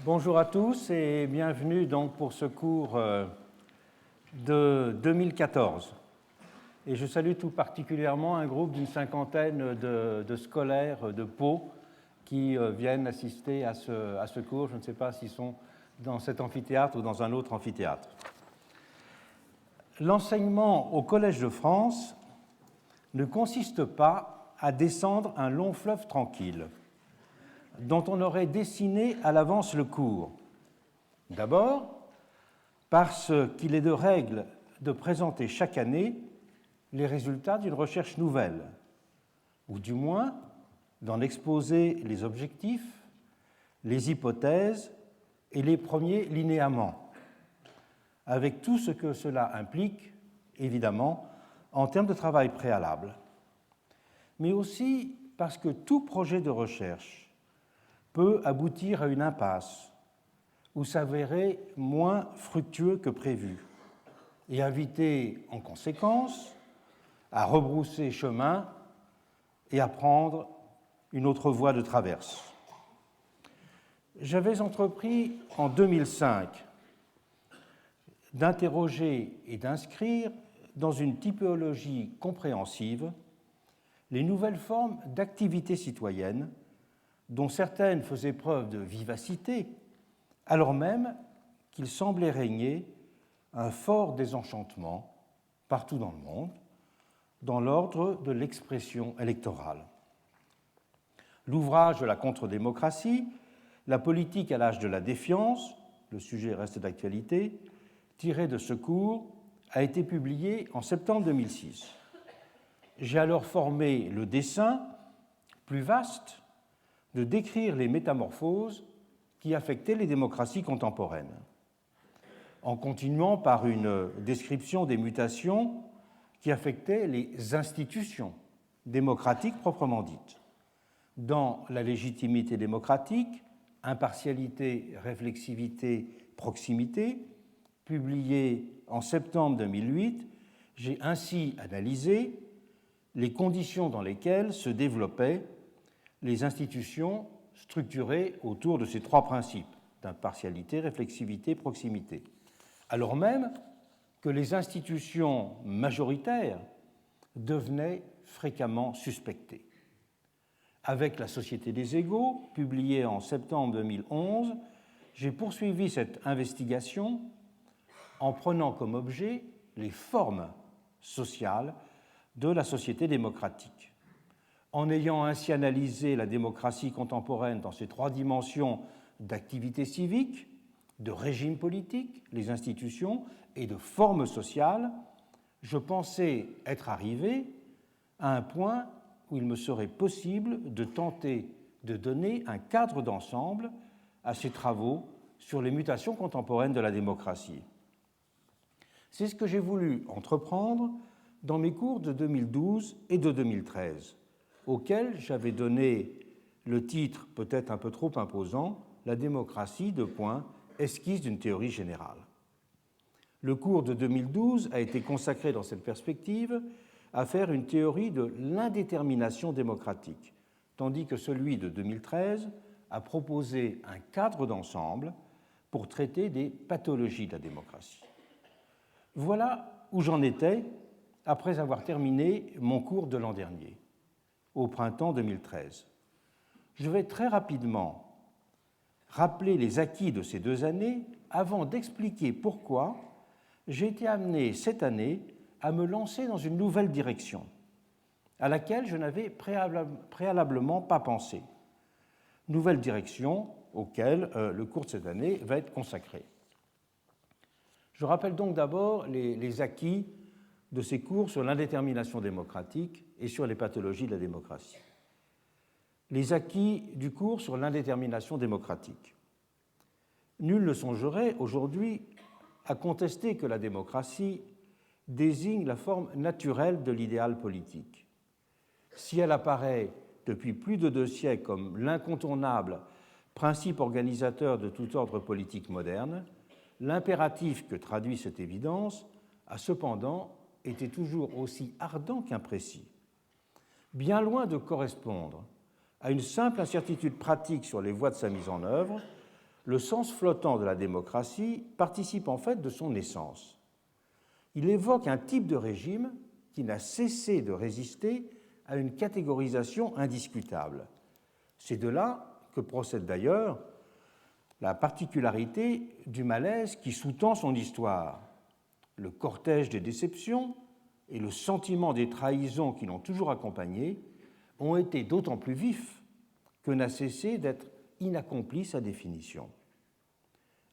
Bonjour à tous et bienvenue donc pour ce cours de 2014. Et je salue tout particulièrement un groupe d'une cinquantaine de scolaires de Pau qui viennent assister à ce cours. Je ne sais pas s'ils sont dans cet amphithéâtre ou dans un autre amphithéâtre. L'enseignement au Collège de France ne consiste pas à descendre un long fleuve tranquille dont on aurait dessiné à l'avance le cours. D'abord, parce qu'il est de règle de présenter chaque année les résultats d'une recherche nouvelle, ou du moins d'en exposer les objectifs, les hypothèses et les premiers linéaments, avec tout ce que cela implique, évidemment, en termes de travail préalable, mais aussi parce que tout projet de recherche peut aboutir à une impasse ou s'avérer moins fructueux que prévu et inviter en conséquence à rebrousser chemin et à prendre une autre voie de traverse. J'avais entrepris en 2005 d'interroger et d'inscrire dans une typologie compréhensive les nouvelles formes d'activité citoyenne dont certaines faisaient preuve de vivacité, alors même qu'il semblait régner un fort désenchantement partout dans le monde, dans l'ordre de l'expression électorale. L'ouvrage de la contre-démocratie, la politique à l'âge de la défiance, le sujet reste d'actualité, tiré de ce cours, a été publié en septembre 2006. J'ai alors formé le dessein, plus vaste, de décrire les métamorphoses qui affectaient les démocraties contemporaines, en continuant par une description des mutations qui affectaient les institutions démocratiques proprement dites, dans la légitimité démocratique, impartialité, réflexivité, proximité, publié en septembre 2008, j'ai ainsi analysé les conditions dans lesquelles se développaient les institutions structurées autour de ces trois principes d'impartialité, réflexivité, proximité, alors même que les institutions majoritaires devenaient fréquemment suspectées. Avec La Société des égaux, publiée en septembre 2011, j'ai poursuivi cette investigation en prenant comme objet les formes sociales de la société démocratique. En ayant ainsi analysé la démocratie contemporaine dans ses trois dimensions d'activité civique, de régime politique, les institutions, et de forme sociale, je pensais être arrivé à un point où il me serait possible de tenter de donner un cadre d'ensemble à ces travaux sur les mutations contemporaines de la démocratie. C'est ce que j'ai voulu entreprendre dans mes cours de 2012 et de 2013, auquel j'avais donné le titre peut-être un peu trop imposant, La démocratie, esquisse d'une théorie générale. Le cours de 2012 a été consacré dans cette perspective à faire une théorie de l'indétermination démocratique, tandis que celui de 2013 a proposé un cadre d'ensemble pour traiter des pathologies de la démocratie. Voilà où j'en étais après avoir terminé mon cours de l'an dernier, au printemps 2013. Je vais très rapidement rappeler les acquis de ces 2 années avant d'expliquer pourquoi j'ai été amené cette année à me lancer dans une nouvelle direction à laquelle je n'avais préalablement pas pensé. Nouvelle direction auquel le cours de cette année va être consacré. Je rappelle donc d'abord les acquis de ces cours sur l'indétermination démocratique et sur les pathologies de la démocratie. Les acquis du cours sur l'indétermination démocratique. Nul ne songerait aujourd'hui à contester que la démocratie désigne la forme naturelle de l'idéal politique. Si elle apparaît depuis plus de 2 siècles comme l'incontournable principe organisateur de tout ordre politique moderne, l'impératif que traduit cette évidence a cependant était toujours aussi ardent qu'imprécis. Bien loin de correspondre à une simple incertitude pratique sur les voies de sa mise en œuvre, le sens flottant de la démocratie participe en fait de son essence. Il évoque un type de régime qui n'a cessé de résister à une catégorisation indiscutable. C'est de là que procède d'ailleurs la particularité du malaise qui sous-tend son histoire. Le cortège des déceptions et le sentiment des trahisons qui l'ont toujours accompagné ont été d'autant plus vifs que n'a cessé d'être inaccomplie sa définition.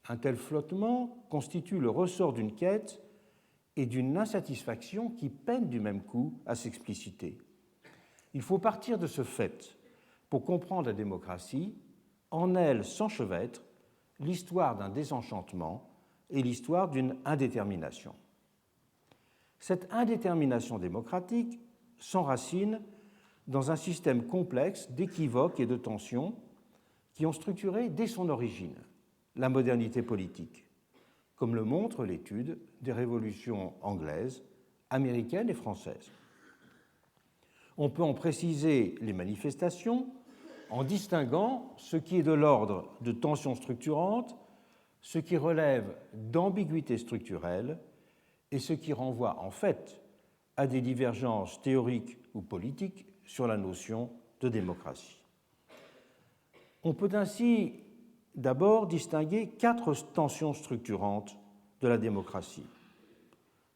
Un tel flottement constitue le ressort d'une quête et d'une insatisfaction qui peinent du même coup à s'expliciter. Il faut partir de ce fait pour comprendre la démocratie. En elle s'enchevêtrent l'histoire d'un désenchantement et l'histoire d'une indétermination. Cette indétermination démocratique s'enracine dans un système complexe d'équivoques et de tensions qui ont structuré dès son origine la modernité politique, comme le montre l'étude des révolutions anglaises, américaines et françaises. On peut en préciser les manifestations en distinguant ce qui est de l'ordre de tensions structurantes, ce qui relève d'ambiguïtés structurelles et ce qui renvoie en fait à des divergences théoriques ou politiques sur la notion de démocratie. On peut ainsi d'abord distinguer 4 tensions structurantes de la démocratie.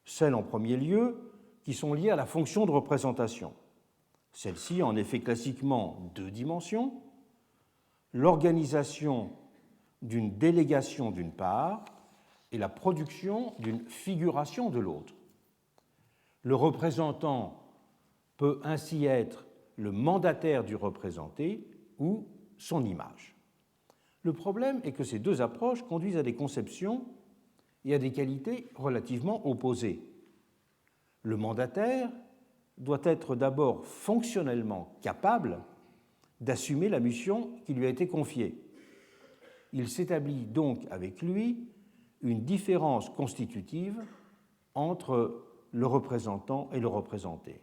Celles en premier lieu qui sont liées à la fonction de représentation. Celle-ci a en effet classiquement 2 dimensions, l'organisation d'une délégation d'une part et la production d'une figuration de l'autre. Le représentant peut ainsi être le mandataire du représenté ou son image. Le problème est que ces 2 approches conduisent à des conceptions et à des qualités relativement opposées. Le mandataire doit être d'abord fonctionnellement capable d'assumer la mission qui lui a été confiée. Il s'établit donc avec lui une différence constitutive entre le représentant et le représenté.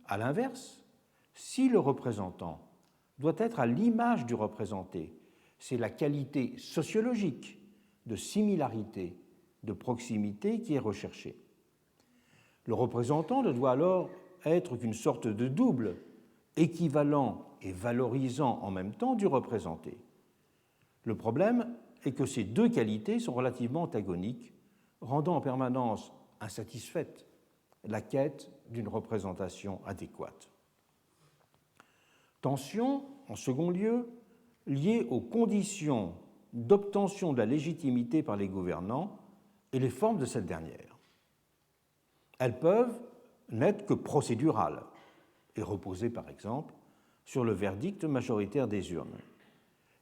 À l'inverse, si le représentant doit être à l'image du représenté, c'est la qualité sociologique de similarité, de proximité qui est recherchée. Le représentant ne doit alors être qu'une sorte de double, équivalent et valorisant en même temps du représenté. Le problème est que ces 2 qualités sont relativement antagoniques, rendant en permanence insatisfaite la quête d'une représentation adéquate. Tension, en second lieu, liée aux conditions d'obtention de la légitimité par les gouvernants et les formes de cette dernière. Elles peuvent n'être que procédurales et reposer, par exemple, sur le verdict majoritaire des urnes.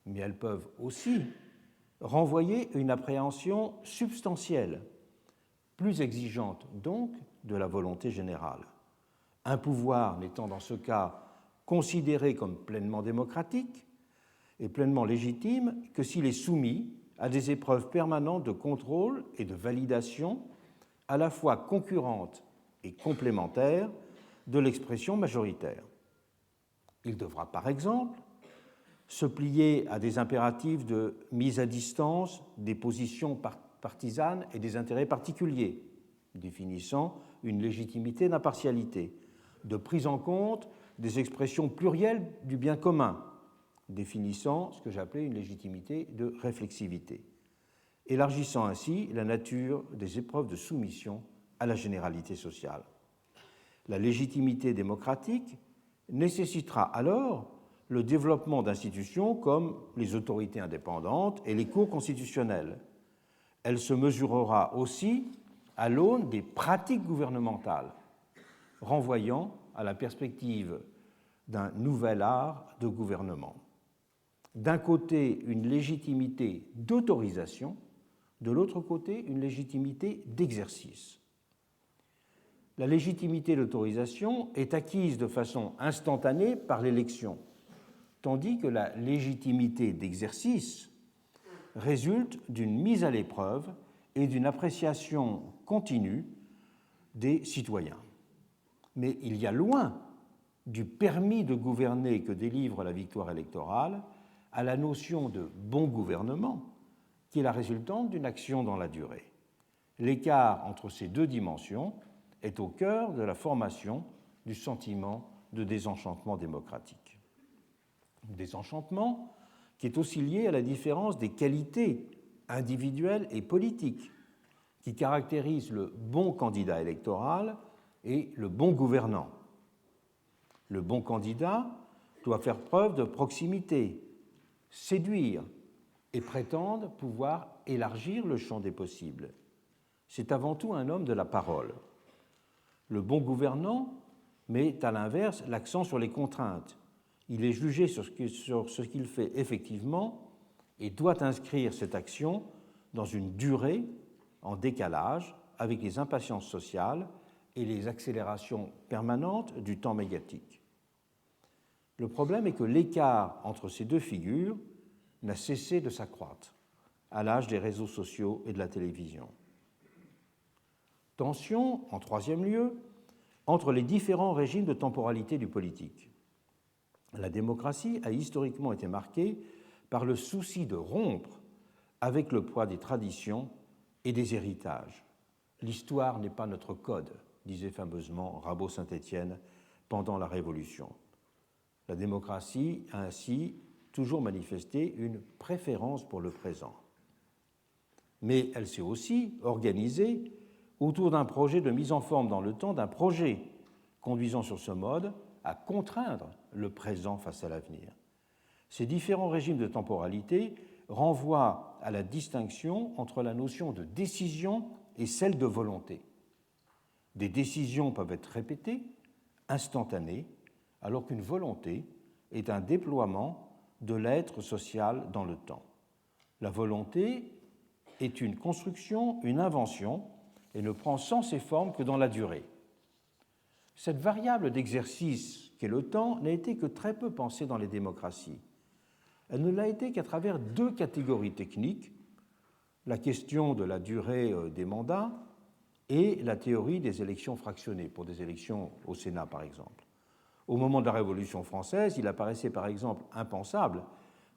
Mais elles peuvent aussi renvoyer une appréhension substantielle, plus exigeante donc de la volonté générale. Un pouvoir n'étant dans ce cas considéré comme pleinement démocratique et pleinement légitime que s'il est soumis à des épreuves permanentes de contrôle et de validation à la fois concurrentes et complémentaires de l'expression majoritaire. Il devra par exemple se plier à des impératifs de mise à distance des positions partisanes et des intérêts particuliers, définissant une légitimité d'impartialité, de prise en compte des expressions plurielles du bien commun, définissant ce que j'appelais une légitimité de réflexivité, élargissant ainsi la nature des épreuves de soumission à la généralité sociale. La légitimité démocratique nécessitera alors le développement d'institutions comme les autorités indépendantes et les cours constitutionnelles. Elle se mesurera aussi à l'aune des pratiques gouvernementales, renvoyant à la perspective d'un nouvel art de gouvernement. D'un côté, une légitimité d'autorisation, de l'autre côté, une légitimité d'exercice. La légitimité d'autorisation est acquise de façon instantanée par l'élection, tandis que la légitimité d'exercice résulte d'une mise à l'épreuve et d'une appréciation continue des citoyens. Mais il y a loin du permis de gouverner que délivre la victoire électorale à la notion de bon gouvernement, qui est la résultante d'une action dans la durée. L'écart entre ces deux dimensions est au cœur de la formation du sentiment de désenchantement démocratique. Désenchantement qui est aussi lié à la différence des qualités individuelles et politiques qui caractérisent le bon candidat électoral et le bon gouvernant. Le bon candidat doit faire preuve de proximité, séduire et prétendre pouvoir élargir le champ des possibles. C'est avant tout un homme de la parole. Le bon gouvernant met à l'inverse l'accent sur les contraintes. Il est jugé sur ce qu'il fait effectivement et doit inscrire cette action dans une durée en décalage avec les impatiences sociales et les accélérations permanentes du temps médiatique. Le problème est que l'écart entre ces deux figures n'a cessé de s'accroître à l'âge des réseaux sociaux et de la télévision. Tension, en troisième lieu, entre les différents régimes de temporalité du politique. La démocratie a historiquement été marquée par le souci de rompre avec le poids des traditions et des héritages. L'histoire n'est pas notre code, disait fameusement Rabot-Saint-Étienne pendant la Révolution. La démocratie a ainsi toujours manifesté une préférence pour le présent. Mais elle s'est aussi organisée autour d'un projet de mise en forme dans le temps, d'un projet conduisant sur ce mode à contraindre le présent face à l'avenir. Ces différents régimes de temporalité renvoient à la distinction entre la notion de décision et celle de volonté. Des décisions peuvent être répétées, instantanées, alors qu'une volonté est un déploiement de l'être social dans le temps. La volonté est une construction, une invention, et ne prend sens et forme que dans la durée. Cette variable d'exercice qu'est le temps n'a été que très peu pensée dans les démocraties. Elle ne l'a été qu'à travers deux catégories techniques, la question de la durée des mandats et la théorie des élections fractionnées, pour des élections au Sénat par exemple. Au moment de la Révolution française, il apparaissait par exemple impensable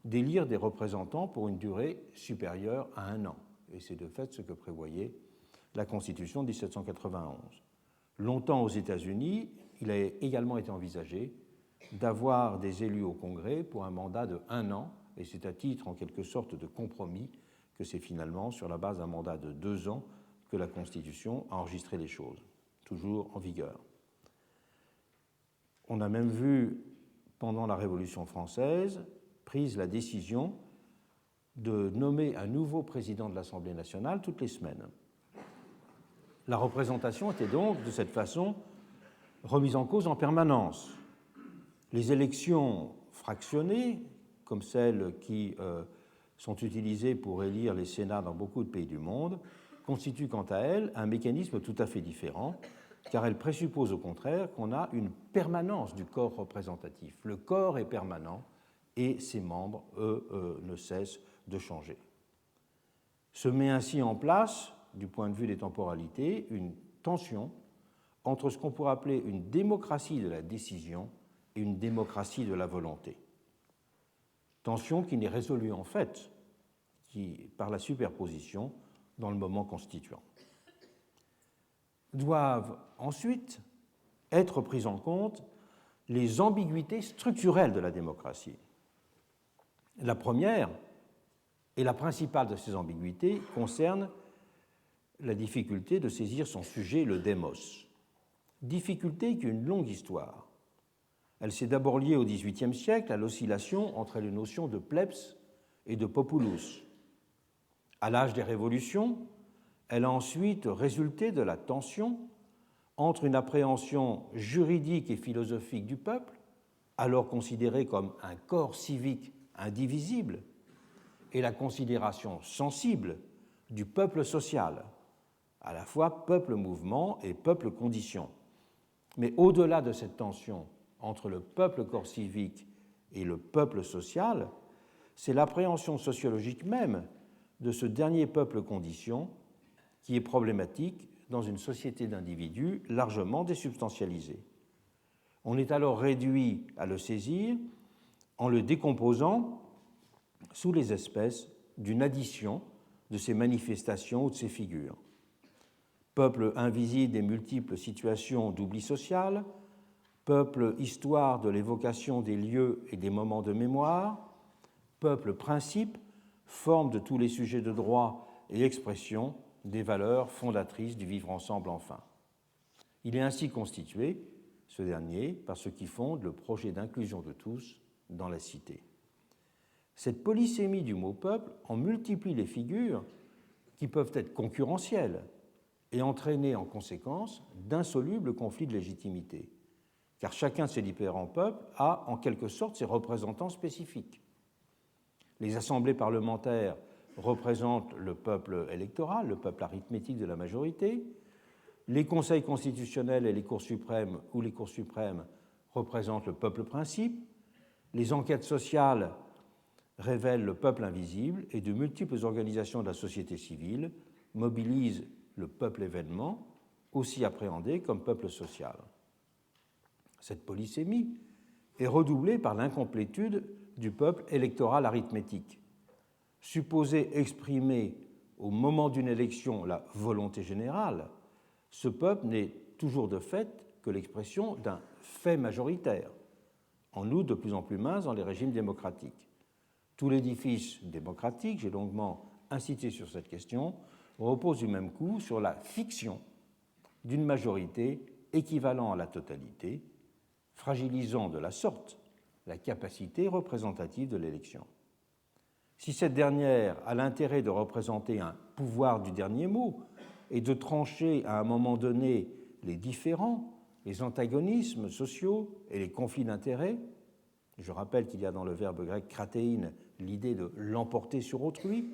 d'élire des représentants pour une durée supérieure à 1 an. Et c'est de fait ce que prévoyait la Constitution de 1791. Longtemps aux États-Unis, il a également été envisagé d'avoir des élus au Congrès pour un mandat de 1 an, et c'est à titre en quelque sorte de compromis que c'est finalement sur la base d'un mandat de 2 ans que la Constitution a enregistré les choses, toujours en vigueur. On a même vu, pendant la Révolution française, prise la décision de nommer un nouveau président de l'Assemblée nationale toutes les semaines. La représentation était donc, de cette façon, remise en cause en permanence. Les élections fractionnées, comme celles qui sont utilisées pour élire les sénats dans beaucoup de pays du monde, constituent quant à elles un mécanisme tout à fait différent, car elles présupposent au contraire qu'on a une permanence du corps représentatif. Le corps est permanent et ses membres, eux, ne cessent de changer. Se met ainsi en place, du point de vue des temporalités, une tension entre ce qu'on pourrait appeler une démocratie de la décision et une démocratie de la volonté. Tension qui n'est résolue en fait par la superposition dans le moment constituant. Doivent ensuite être prises en compte les ambiguïtés structurelles de la démocratie. La première, et la principale de ces ambiguïtés, concerne la difficulté de saisir son sujet, le démos. Difficulté qui a une longue histoire. Elle s'est d'abord liée au XVIIIe siècle à l'oscillation entre les notions de plebs et de populus. À l'âge des révolutions, elle a ensuite résulté de la tension entre une appréhension juridique et philosophique du peuple, alors considéré comme un corps civique indivisible, et la considération sensible du peuple social, à la fois peuple-mouvement et peuple-condition. Mais au-delà de cette tension entre le peuple corps civique et le peuple social, c'est l'appréhension sociologique même de ce dernier peuple-condition qui est problématique dans une société d'individus largement désubstantialisée. On est alors réduit à le saisir en le décomposant sous les espèces d'une addition de ces manifestations ou de ces figures. Peuple invisible des multiples situations d'oubli social, peuple histoire de l'évocation des lieux et des moments de mémoire, peuple principe, forme de tous les sujets de droit et expression des valeurs fondatrices du vivre ensemble enfin. Il est ainsi constitué, ce dernier, par ce qui fonde le projet d'inclusion de tous dans la cité. Cette polysémie du mot peuple en multiplie les figures qui peuvent être concurrentielles et entraîner en conséquence d'insolubles conflits de légitimité, car chacun de ces différents peuples a en quelque sorte ses représentants spécifiques. Les assemblées parlementaires représentent le peuple électoral, le peuple arithmétique de la majorité. Les conseils constitutionnels et les cours suprêmes ou les cours suprêmes représentent le peuple principe. Les enquêtes sociales révèlent le peuple invisible et de multiples organisations de la société civile mobilisent le peuple événement, aussi appréhendé comme peuple social. Cette polysémie est redoublée par l'incomplétude du peuple électoral arithmétique. Supposé exprimer au moment d'une élection la volonté générale, ce peuple n'est toujours de fait que l'expression d'un fait majoritaire, en outre de plus en plus mince dans les régimes démocratiques. Tout l'édifice démocratique, j'ai longuement insisté sur cette question, repose du même coup sur la fiction d'une majorité équivalent à la totalité, fragilisant de la sorte la capacité représentative de l'élection. Si cette dernière a l'intérêt de représenter un pouvoir du dernier mot et de trancher à un moment donné les différends, les antagonismes sociaux et les conflits d'intérêts, je rappelle qu'il y a dans le verbe grec kratéin l'idée de l'emporter sur autrui,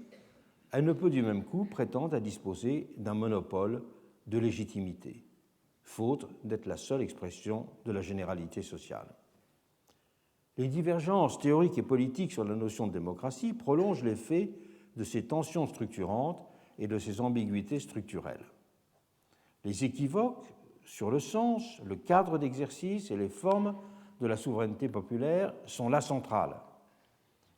elle ne peut du même coup prétendre à disposer d'un monopole de légitimité, faute d'être la seule expression de la généralité sociale. Les divergences théoriques et politiques sur la notion de démocratie prolongent l'effet de ces tensions structurantes et de ces ambiguïtés structurelles. Les équivoques sur le sens, le cadre d'exercice et les formes de la souveraineté populaire sont là centrales.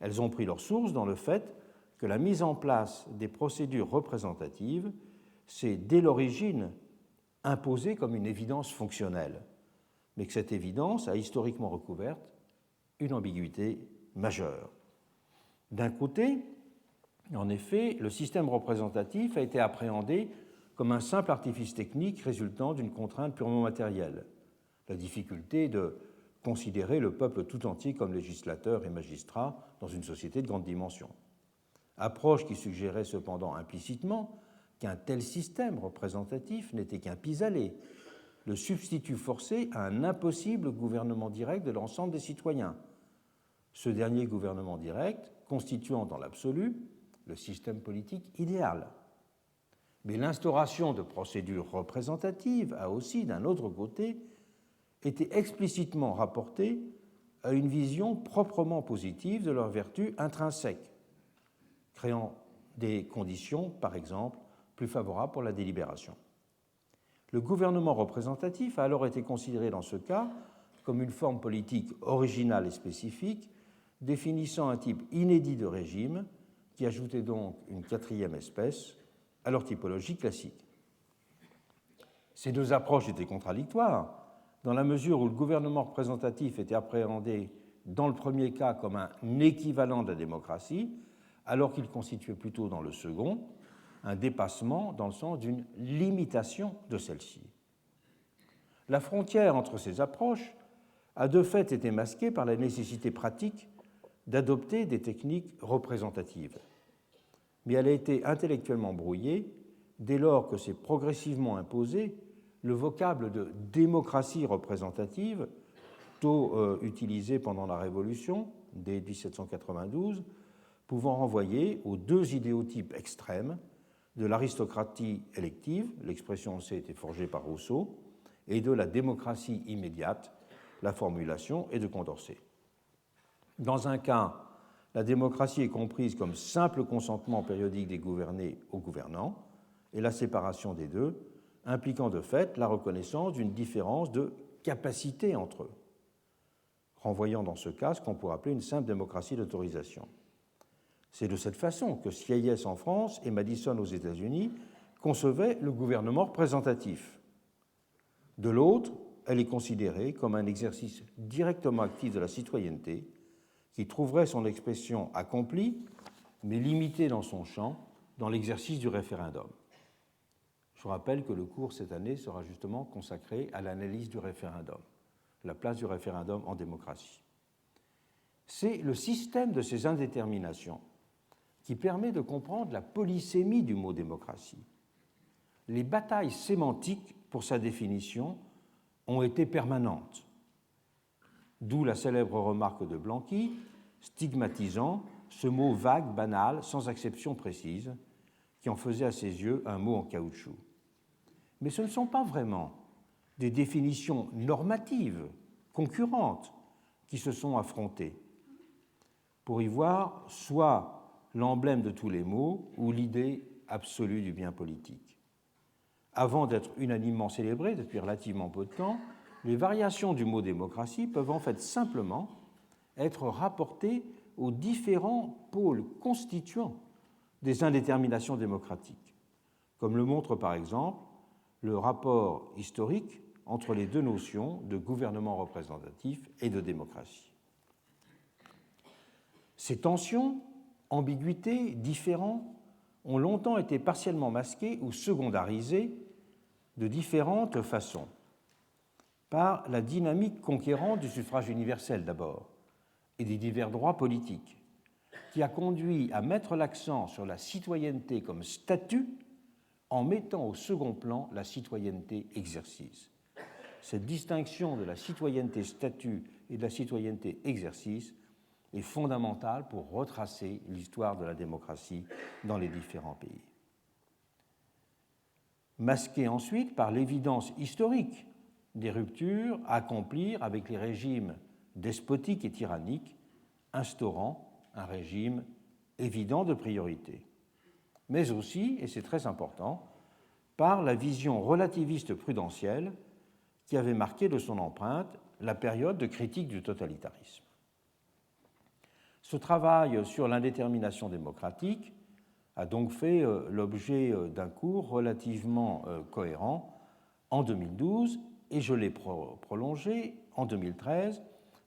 Elles ont pris leur source dans le fait que la mise en place des procédures représentatives s'est dès l'origine imposée comme une évidence fonctionnelle, mais que cette évidence a historiquement recouverte une ambiguïté majeure. D'un côté, en effet, le système représentatif a été appréhendé comme un simple artifice technique résultant d'une contrainte purement matérielle, la difficulté de considérer le peuple tout entier comme législateur et magistrat dans une société de grande dimension. Approche qui suggérait cependant implicitement qu'un tel système représentatif n'était qu'un pis-aller, le substitut forcé à un impossible gouvernement direct de l'ensemble des citoyens, ce dernier gouvernement direct constituant dans l'absolu le système politique idéal. Mais l'instauration de procédures représentatives a aussi, d'un autre côté, été explicitement rapportée à une vision proprement positive de leurs vertus intrinsèques, créant des conditions, par exemple, plus favorables pour la délibération. Le gouvernement représentatif a alors été considéré dans ce cas comme une forme politique originale et spécifique, définissant un type inédit de régime qui ajoutait donc une quatrième espèce à leur typologie classique. Ces deux approches étaient contradictoires, dans la mesure où le gouvernement représentatif était appréhendé dans le premier cas comme un équivalent de la démocratie, alors qu'il constituait plutôt dans le second un dépassement dans le sens d'une limitation de celle-ci. La frontière entre ces approches a de fait été masquée par la nécessité pratique d'adopter des techniques représentatives, mais elle a été intellectuellement brouillée dès lors que s'est progressivement imposé le vocable de démocratie représentative, tôt utilisé pendant la Révolution, dès 1792, pouvant renvoyer aux deux idéotypes extrêmes de l'aristocratie élective, l'expression on sait était forgée par Rousseau, et de la démocratie immédiate, la formulation est de Condorcet. Dans un cas, la démocratie est comprise comme simple consentement périodique des gouvernés aux gouvernants, et la séparation des deux, impliquant de fait la reconnaissance d'une différence de capacité entre eux, renvoyant dans ce cas ce qu'on pourrait appeler une simple démocratie d'autorisation. C'est de cette façon que Sieyès en France et Madison aux États-Unis concevaient le gouvernement représentatif. De l'autre, elle est considérée comme un exercice directement actif de la citoyenneté qui trouverait son expression accomplie, mais limitée dans son champ, dans l'exercice du référendum. Je vous rappelle que le cours cette année sera justement consacré à l'analyse du référendum, la place du référendum en démocratie. C'est le système de ces indéterminations qui permet de comprendre la polysémie du mot démocratie. Les batailles sémantiques pour sa définition ont été permanentes, d'où la célèbre remarque de Blanqui, stigmatisant ce mot vague, banal, sans acception précise, qui en faisait à ses yeux un mot en caoutchouc. Mais ce ne sont pas vraiment des définitions normatives, concurrentes, qui se sont affrontées, pour y voir soit l'emblème de tous les mots ou l'idée absolue du bien politique. Avant d'être unanimement célébrées depuis relativement peu de temps, les variations du mot démocratie peuvent en fait simplement être rapportées aux différents pôles constituants des indéterminations démocratiques, comme le montre par exemple le rapport historique entre les deux notions de gouvernement représentatif et de démocratie. Ces tensions, ambiguïtés, différends ont longtemps été partiellement masquées ou secondarisées de différentes façons. Par la dynamique conquérante du suffrage universel d'abord et des divers droits politiques, qui a conduit à mettre l'accent sur la citoyenneté comme statut en mettant au second plan la citoyenneté exercice. Cette distinction de la citoyenneté statut et de la citoyenneté exercice est fondamentale pour retracer l'histoire de la démocratie dans les différents pays. Masquée ensuite par l'évidence historique des ruptures à accomplir avec les régimes despotiques et tyranniques, instaurant un régime évident de priorité. Mais aussi, et c'est très important, par la vision relativiste prudentielle qui avait marqué de son empreinte la période de critique du totalitarisme. Ce travail sur l'indétermination démocratique a donc fait l'objet d'un cours relativement cohérent en 2012 et je l'ai prolongé en 2013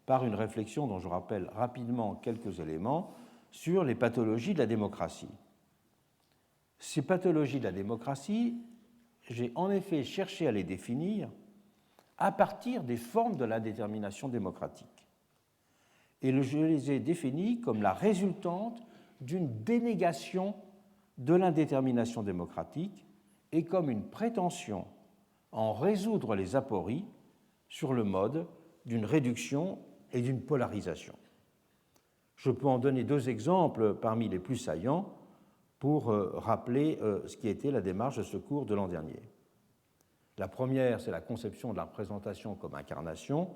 par une réflexion dont je rappelle rapidement quelques éléments sur les pathologies de la démocratie. Ces pathologies de la démocratie, j'ai en effet cherché à les définir à partir des formes de l'indétermination démocratique. Et je les ai définies comme la résultante d'une dénégation de l'indétermination démocratique et comme une prétention à en résoudre les apories sur le mode d'une réduction et d'une polarisation. Je peux en donner deux exemples parmi les plus saillants pour rappeler ce qui a été la démarche de ce cours de l'an dernier. La première, c'est la conception de la représentation comme incarnation,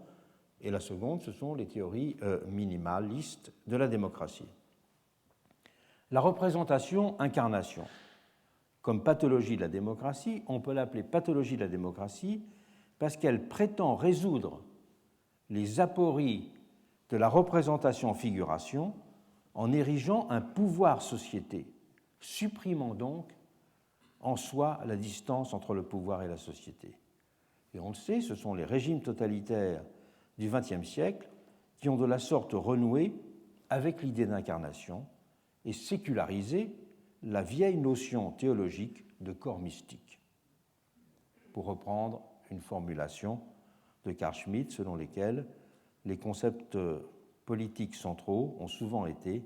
et la seconde, ce sont les théories minimalistes de la démocratie. La représentation incarnation, comme pathologie de la démocratie, on peut l'appeler pathologie de la démocratie parce qu'elle prétend résoudre les apories de la représentation-figuration en érigeant un pouvoir-société, supprimant donc en soi la distance entre le pouvoir et la société. Et on le sait, ce sont les régimes totalitaires du XXe siècle qui ont de la sorte renoué avec l'idée d'incarnation et sécularisé la vieille notion théologique de corps mystique. Pour reprendre une formulation de Carl Schmitt, selon lesquels les concepts politiques centraux ont souvent été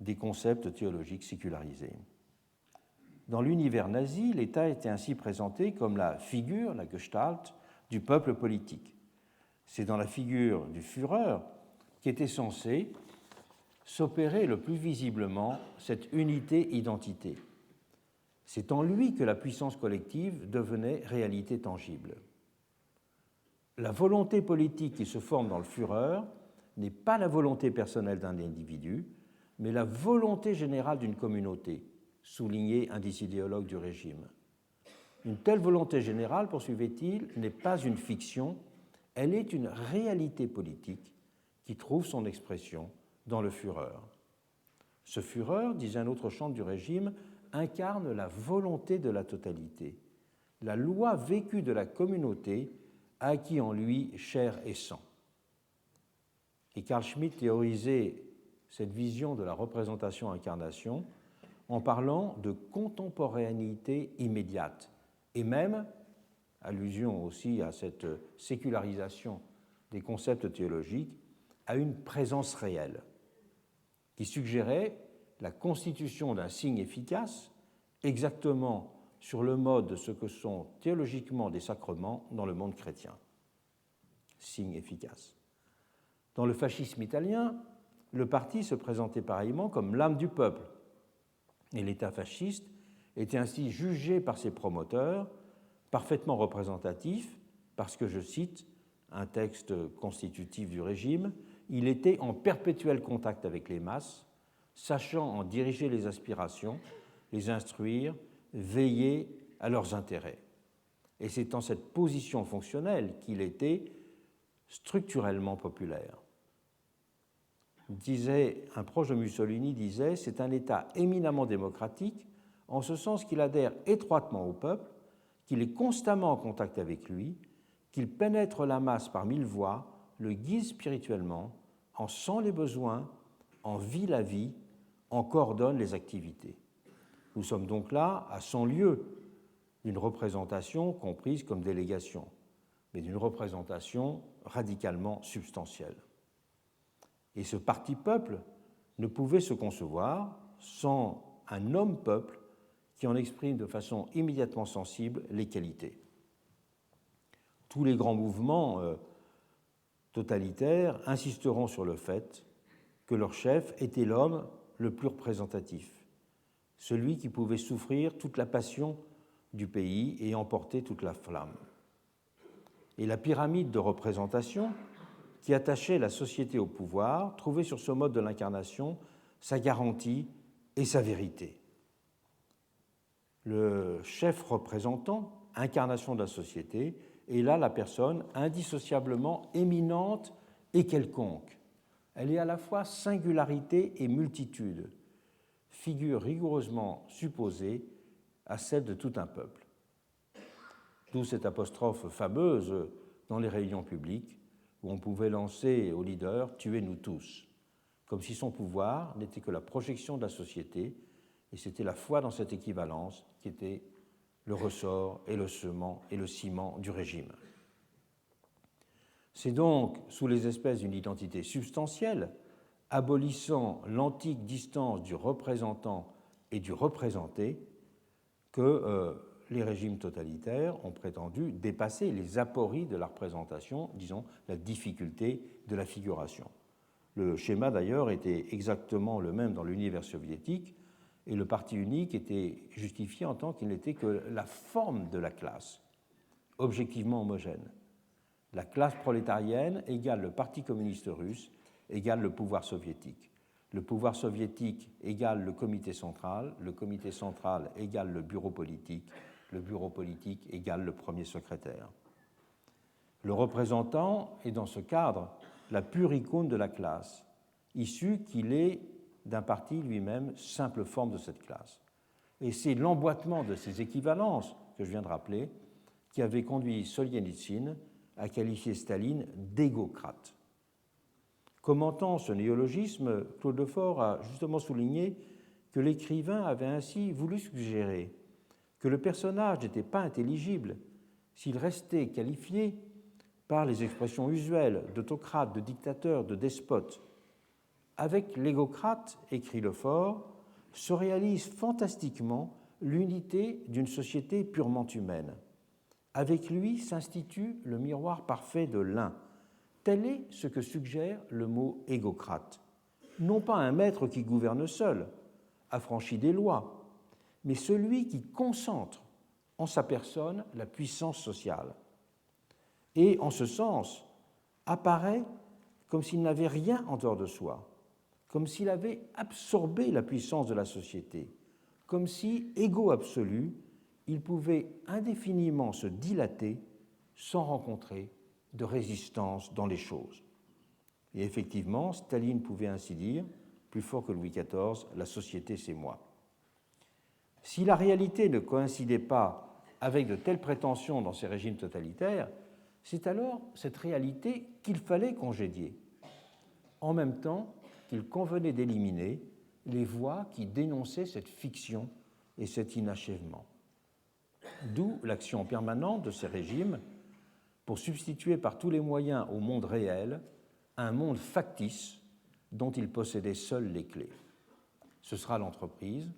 des concepts théologiques sécularisés. Dans l'univers nazi, l'État était ainsi présenté comme la figure, la Gestalt, du peuple politique. C'est dans la figure du Führer qu'était censée s'opérer le plus visiblement cette unité-identité. C'est en lui que la puissance collective devenait réalité tangible. La volonté politique qui se forme dans le Führer n'est pas la volonté personnelle d'un individu, mais la volonté générale d'une communauté, soulignait un des idéologues du régime. Une telle volonté générale, poursuivait-il, n'est pas une fiction, elle est une réalité politique qui trouve son expression dans le Führer. Ce Führer, disait un autre chant du régime, incarne la volonté de la totalité, la loi vécue de la communauté a acquis en lui chair et sang. Et Carl Schmitt théorisait cette vision de la représentation-incarnation en parlant de contemporanéité immédiate, et même, allusion aussi à cette sécularisation des concepts théologiques, à une présence réelle, qui suggérait la constitution d'un signe efficace, exactement sur le mode de ce que sont théologiquement des sacrements dans le monde chrétien. Signe efficace. Dans le fascisme italien, le parti se présentait pareillement comme l'âme du peuple, et l'État fasciste était ainsi jugé par ses promoteurs parfaitement représentatif parce que, je cite un texte constitutif du régime, il était en perpétuel contact avec les masses, sachant en diriger les aspirations, les instruire, veiller à leurs intérêts. Et c'est en cette position fonctionnelle qu'il était structurellement populaire. Un proche de Mussolini disait « C'est un État éminemment démocratique, en ce sens qu'il adhère étroitement au peuple, qu'il est constamment en contact avec lui, qu'il pénètre la masse par mille voies, le guide spirituellement, en sent les besoins, en vit la vie, en coordonne les activités. » Nous sommes donc là à 100 lieues d'une représentation comprise comme délégation, mais d'une représentation radicalement substantielle. Et ce parti-peuple ne pouvait se concevoir sans un homme-peuple qui en exprime de façon immédiatement sensible les qualités. Tous les grands mouvements totalitaires insisteront sur le fait que leur chef était l'homme le plus représentatif, celui qui pouvait souffrir toute la passion du pays et emporter toute la flamme. Et la pyramide de représentation qui attachait la société au pouvoir trouvait sur ce mode de l'incarnation sa garantie et sa vérité. Le chef représentant, incarnation de la société, est là la personne indissociablement éminente et quelconque. Elle est à la fois singularité et multitude, figure rigoureusement supposée à celle de tout un peuple. D'où cette apostrophe fameuse dans les réunions publiques où on pouvait lancer au leader « Tuez-nous tous », comme si son pouvoir n'était que la projection de la société, et c'était la foi dans cette équivalence qui était le ressort et le ciment du régime. C'est donc sous les espèces d'une identité substantielle, abolissant l'antique distance du représentant et du représenté, que les régimes totalitaires ont prétendu dépasser les apories de la représentation, disons la difficulté de la figuration. Le schéma d'ailleurs était exactement le même dans l'univers soviétique, et le parti unique était justifié en tant qu'il n'était que la forme de la classe, objectivement homogène. La classe prolétarienne égale le Parti communiste russe, égale le pouvoir soviétique. Le pouvoir soviétique égale le comité central égale le bureau politique égale le premier secrétaire. Le représentant est dans ce cadre la pure icône de la classe, issue qu'il est d'un parti lui-même simple forme de cette classe. Et c'est l'emboîtement de ces équivalences que je viens de rappeler qui avait conduit Solzhenitsyn à qualifier Staline d'égocrate. Commentant ce néologisme, Claude Lefort a justement souligné que l'écrivain avait ainsi voulu suggérer que le personnage n'était pas intelligible s'il restait qualifié par les expressions usuelles d'autocrate, de dictateur, de despote. Avec l'égocrate, écrit Lefort, se réalise fantastiquement l'unité d'une société purement humaine. Avec lui s'institue le miroir parfait de l'un. Tel est ce que suggère le mot égocrate. Non pas un maître qui gouverne seul, affranchi des lois, mais celui qui concentre en sa personne la puissance sociale. Et en ce sens, apparaît comme s'il n'avait rien en dehors de soi, comme s'il avait absorbé la puissance de la société, comme si, égo absolu, il pouvait indéfiniment se dilater sans rencontrer de résistance dans les choses. Et effectivement, Staline pouvait ainsi dire, plus fort que Louis XIV, la société c'est moi. Si la réalité ne coïncidait pas avec de telles prétentions dans ces régimes totalitaires, c'est alors cette réalité qu'il fallait congédier, en même temps qu'il convenait d'éliminer les voix qui dénonçaient cette fiction et cet inachèvement. D'où l'action permanente de ces régimes pour substituer par tous les moyens au monde réel un monde factice dont ils possédaient seuls les clés. Ce sera l'entreprise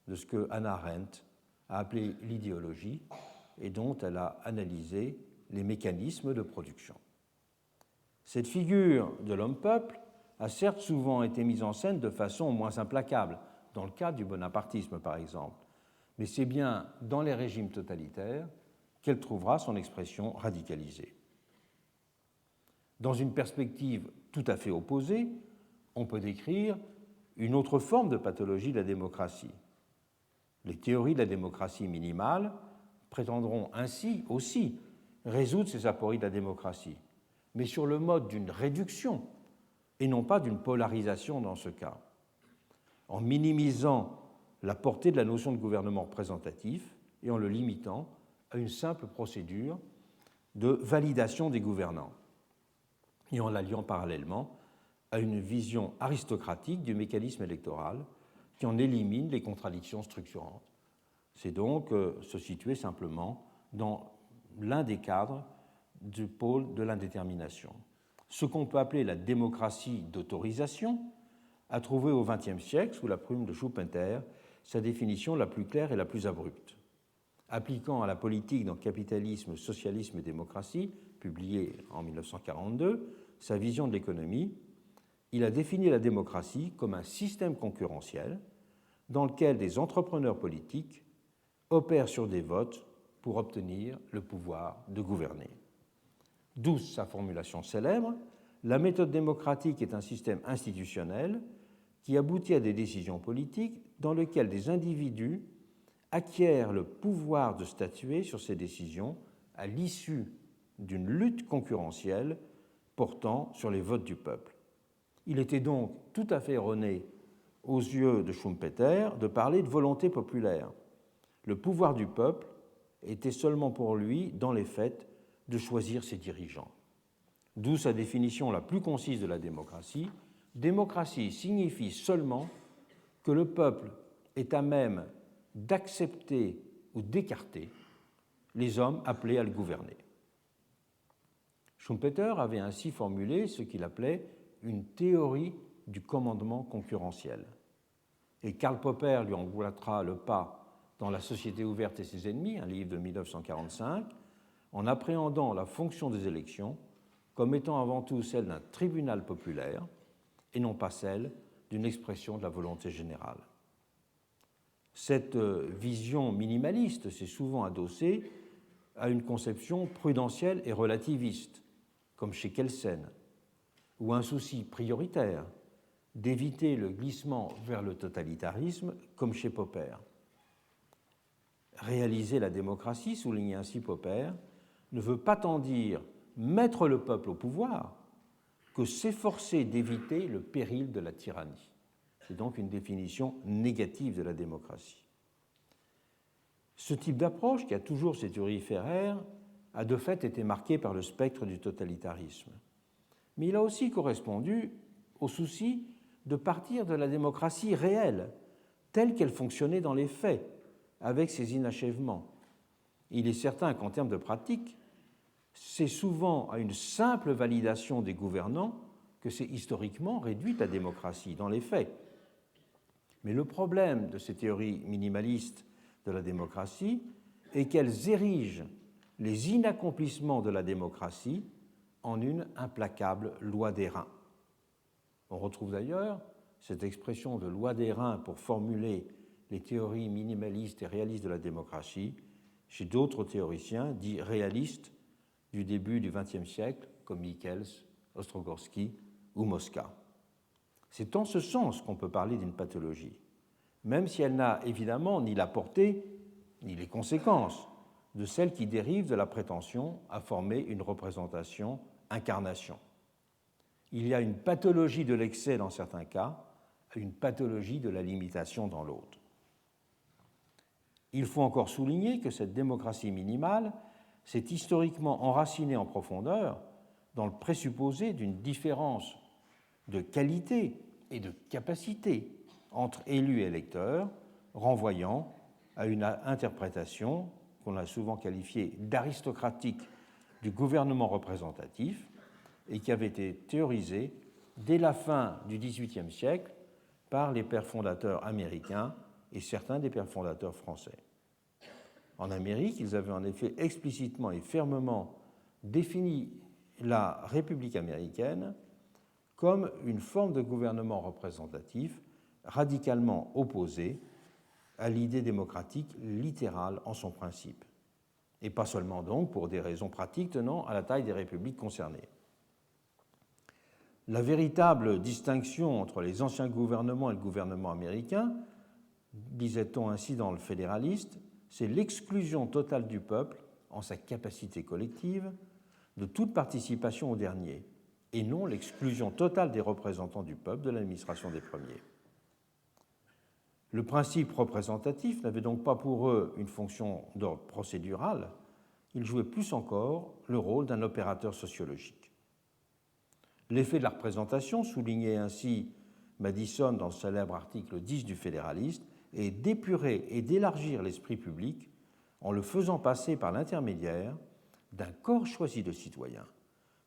de ce que Hannah Arendt a appelé l'idéologie et dont elle a analysé les mécanismes de production. Cette figure de l'homme-peuple a certes souvent été mise en scène de façon moins implacable, dans le cadre du bonapartisme par exemple, mais c'est bien dans les régimes totalitaires qu'elle trouvera son expression radicalisée. Dans une perspective tout à fait opposée, on peut décrire une autre forme de pathologie de la démocratie. Les théories de la démocratie minimale prétendront ainsi aussi résoudre ces apories de la démocratie, mais sur le mode d'une réduction et non pas d'une polarisation dans ce cas, en minimisant la portée de la notion de gouvernement représentatif et en le limitant à une simple procédure de validation des gouvernants et en l'alliant parallèlement à une vision aristocratique du mécanisme électoral qui en élimine les contradictions structurantes. C'est donc se situer simplement dans l'un des cadres du pôle de l'indétermination. Ce qu'on peut appeler la démocratie d'autorisation a trouvé au XXe siècle, sous la plume de Schumpeter, sa définition la plus claire et la plus abrupte. Appliquant à la politique dans Capitalisme, Socialisme et Démocratie, publié en 1942, sa vision de l'économie, il a défini la démocratie comme un système concurrentiel dans lequel des entrepreneurs politiques opèrent sur des votes pour obtenir le pouvoir de gouverner. D'où sa formulation célèbre, la méthode démocratique est un système institutionnel qui aboutit à des décisions politiques dans lesquelles des individus acquièrent le pouvoir de statuer sur ces décisions à l'issue d'une lutte concurrentielle portant sur les votes du peuple. Il était donc tout à fait erroné aux yeux de Schumpeter de parler de volonté populaire. Le pouvoir du peuple était seulement pour lui, dans les faits, de choisir ses dirigeants. D'où sa définition la plus concise de la démocratie. Démocratie signifie seulement que le peuple est à même d'accepter ou d'écarter les hommes appelés à le gouverner. Schumpeter avait ainsi formulé ce qu'il appelait une théorie du commandement concurrentiel. Et Karl Popper lui emboîtera le pas dans La société ouverte et ses ennemis, un livre de 1945, en appréhendant la fonction des élections comme étant avant tout celle d'un tribunal populaire et non pas celle d'une expression de la volonté générale. Cette vision minimaliste s'est souvent adossée à une conception prudentielle et relativiste, comme chez Kelsen, ou un souci prioritaire d'éviter le glissement vers le totalitarisme, comme chez Popper. Réaliser la démocratie, souligne ainsi Popper, ne veut pas tant dire mettre le peuple au pouvoir que s'efforcer d'éviter le péril de la tyrannie. C'est donc une définition négative de la démocratie. Ce type d'approche, qui a toujours ses turiféraires, a de fait été marqué par le spectre du totalitarisme. Mais il a aussi correspondu au souci de partir de la démocratie réelle, telle qu'elle fonctionnait dans les faits, avec ses inachèvements. Il est certain qu'en termes de pratique, c'est souvent à une simple validation des gouvernants que c'est historiquement réduit la démocratie, dans les faits. Mais le problème de ces théories minimalistes de la démocratie est qu'elles érigent les inaccomplissements de la démocratie en une implacable loi des reins. On retrouve d'ailleurs cette expression de loi des reins pour formuler les théories minimalistes et réalistes de la démocratie chez d'autres théoriciens dits réalistes du début du XXe siècle, comme Michels, Ostrogorski ou Mosca. C'est en ce sens qu'on peut parler d'une pathologie, même si elle n'a évidemment ni la portée ni les conséquences de celles qui dérivent de la prétention à former une représentation incarnation. Il y a une pathologie de l'excès dans certains cas, à une pathologie de la limitation dans l'autre. Il faut encore souligner que cette démocratie minimale s'est historiquement enracinée en profondeur dans le présupposé d'une différence de qualité et de capacité entre élus et électeurs, renvoyant à une interprétation qu'on a souvent qualifiée d'aristocratique du gouvernement représentatif et qui avait été théorisée dès la fin du XVIIIe siècle par les pères fondateurs américains et certains des pères fondateurs français. En Amérique, ils avaient en effet explicitement et fermement défini la République américaine comme une forme de gouvernement représentatif radicalement opposée à l'idée démocratique littérale en son principe, et pas seulement donc pour des raisons pratiques tenant à la taille des républiques concernées. La véritable distinction entre les anciens gouvernements et le gouvernement américain, disait-on ainsi dans le Fédéraliste, c'est l'exclusion totale du peuple, en sa capacité collective, de toute participation au dernier, et non l'exclusion totale des représentants du peuple de l'administration des premiers. Le principe représentatif n'avait donc pas pour eux une fonction d'ordre procédural, il jouait plus encore le rôle d'un opérateur sociologique. L'effet de la représentation, soulignait ainsi Madison dans le célèbre article 10 du Fédéraliste, est d'épurer et d'élargir l'esprit public en le faisant passer par l'intermédiaire d'un corps choisi de citoyens,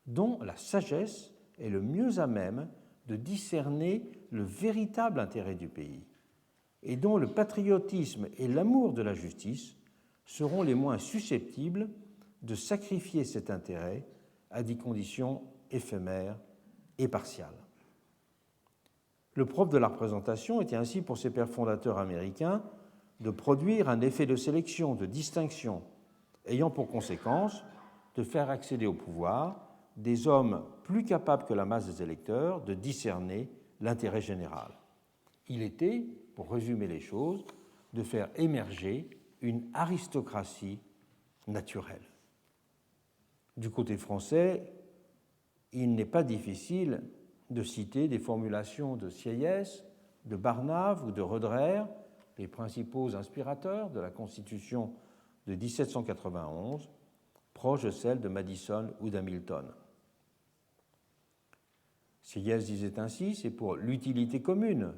dont la sagesse est le mieux à même de discerner le véritable intérêt du pays, et dont le patriotisme et l'amour de la justice seront les moins susceptibles de sacrifier cet intérêt à des conditions éphémères et partiales. Le propre de la représentation était ainsi pour ces pères fondateurs américains de produire un effet de sélection, de distinction, ayant pour conséquence de faire accéder au pouvoir des hommes plus capables que la masse des électeurs de discerner l'intérêt général. Il était, pour résumer les choses, de faire émerger une aristocratie naturelle. Du côté français, il n'est pas difficile de citer des formulations de Sieyès, de Barnave ou de Roederer, les principaux inspirateurs de la Constitution de 1791, proches de celles de Madison ou d'Hamilton. Sieyès disait ainsi, c'est pour l'utilité commune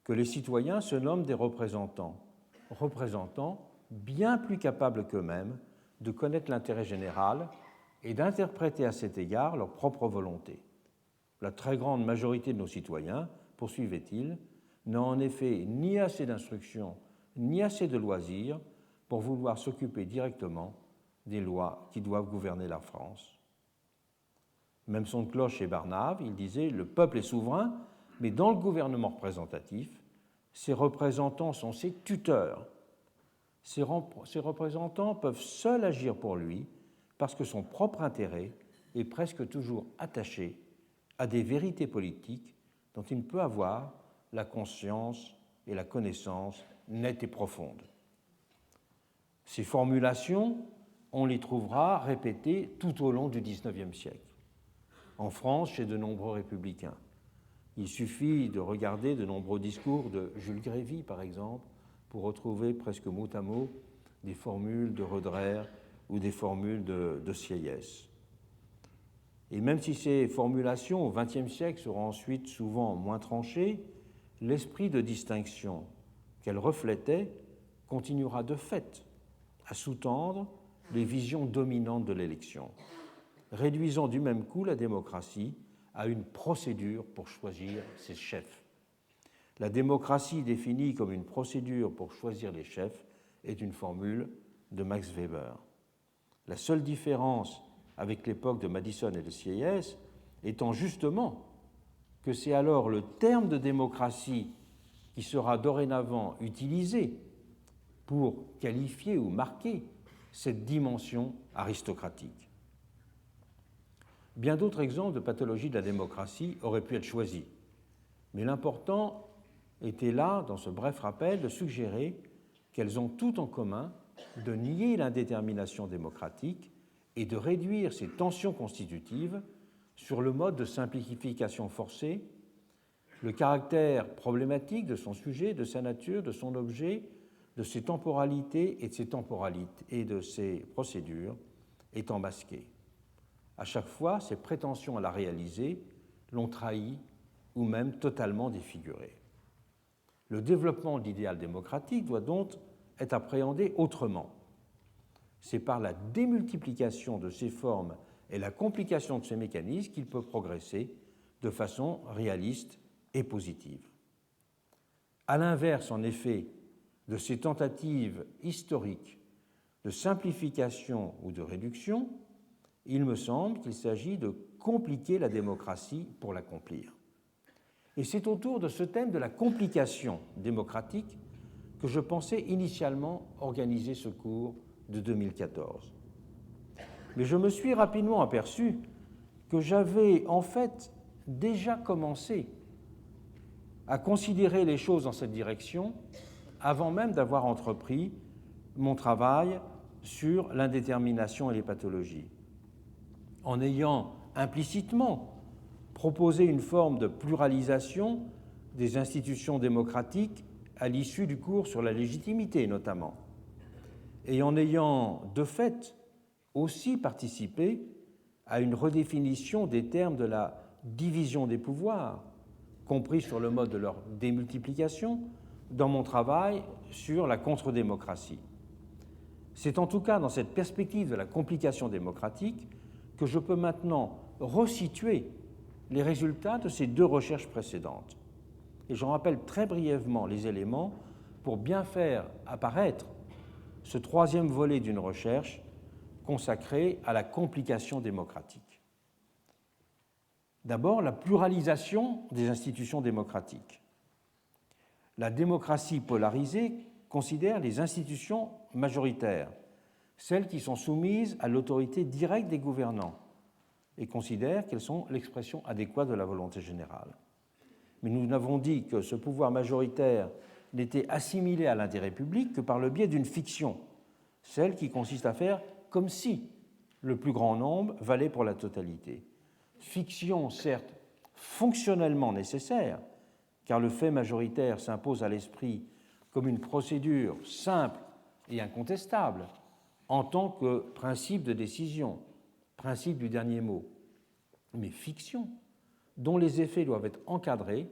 que les citoyens se nomment des représentants, représentants bien plus capables qu'eux-mêmes de connaître l'intérêt général et d'interpréter à cet égard leur propre volonté. La très grande majorité de nos citoyens, poursuivait-il, n'a en effet ni assez d'instruction ni assez de loisirs pour vouloir s'occuper directement des lois qui doivent gouverner la France. Même son de cloche chez Barnave, il disait « Le peuple est souverain, mais dans le gouvernement représentatif, ses représentants sont ses tuteurs. Ses représentants peuvent seuls agir pour lui parce que son propre intérêt est presque toujours attaché à des vérités politiques dont il ne peut avoir la conscience et la connaissance nettes et profondes. » Ces formulations, on les trouvera répétées tout au long du XIXe siècle. En France, chez de nombreux républicains. Il suffit de regarder de nombreux discours de Jules Grévy, par exemple, pour retrouver presque mot à mot des formules de Roederer ou des formules de Sieyès. Et même si ces formulations au XXe siècle seront ensuite souvent moins tranchées, l'esprit de distinction qu'elles reflétaient continuera de fait à sous-tendre les visions dominantes de l'élection, réduisant du même coup la démocratie à une procédure pour choisir ses chefs. La démocratie définie comme une procédure pour choisir les chefs est une formule de Max Weber. La seule différence avec l'époque de Madison et de Sieyès étant justement que c'est alors le terme de démocratie qui sera dorénavant utilisé pour qualifier ou marquer cette dimension aristocratique. Bien d'autres exemples de pathologie de la démocratie auraient pu être choisis, mais l'important était là, dans ce bref rappel, de suggérer qu'elles ont tout en commun de nier l'indétermination démocratique et de réduire ces tensions constitutives sur le mode de simplification forcée le caractère problématique de son sujet, de sa nature, de son objet, de ses temporalités et de ses procédures étant masquées. À chaque fois, ses prétentions à la réaliser l'ont trahi ou même totalement défiguré. Le développement de l'idéal démocratique doit donc être appréhendé autrement. C'est par la démultiplication de ses formes et la complication de ses mécanismes qu'il peut progresser de façon réaliste et positive. À l'inverse, en effet, de ces tentatives historiques de simplification ou de réduction, il me semble qu'il s'agit de compliquer la démocratie pour l'accomplir. Et c'est autour de ce thème de la complication démocratique que je pensais initialement organiser ce cours de 2014. Mais je me suis rapidement aperçu que j'avais en fait déjà commencé à considérer les choses dans cette direction avant même d'avoir entrepris mon travail sur l'indétermination et les pathologies, en ayant implicitement proposé une forme de pluralisation des institutions démocratiques à l'issue du cours sur la légitimité notamment, et en ayant de fait aussi participé à une redéfinition des termes de la division des pouvoirs, compris sur le mode de leur démultiplication, dans mon travail sur la contre-démocratie. C'est en tout cas dans cette perspective de la complication démocratique que je peux maintenant resituer les résultats de ces deux recherches précédentes. Et j'en rappelle très brièvement les éléments pour bien faire apparaître ce troisième volet d'une recherche consacrée à la complication démocratique. D'abord, la pluralisation des institutions démocratiques. La démocratie polarisée considère les institutions majoritaires, celles qui sont soumises à l'autorité directe des gouvernants, et considère qu'elles sont l'expression adéquate de la volonté générale. Mais nous n'avons dit que ce pouvoir majoritaire n'était assimilé à l'intérêt public que par le biais d'une fiction, celle qui consiste à faire comme si le plus grand nombre valait pour la totalité. Fiction, certes, fonctionnellement nécessaire, car le fait majoritaire s'impose à l'esprit comme une procédure simple et incontestable en tant que principe de décision, principe du dernier mot, mais fiction dont les effets doivent être encadrés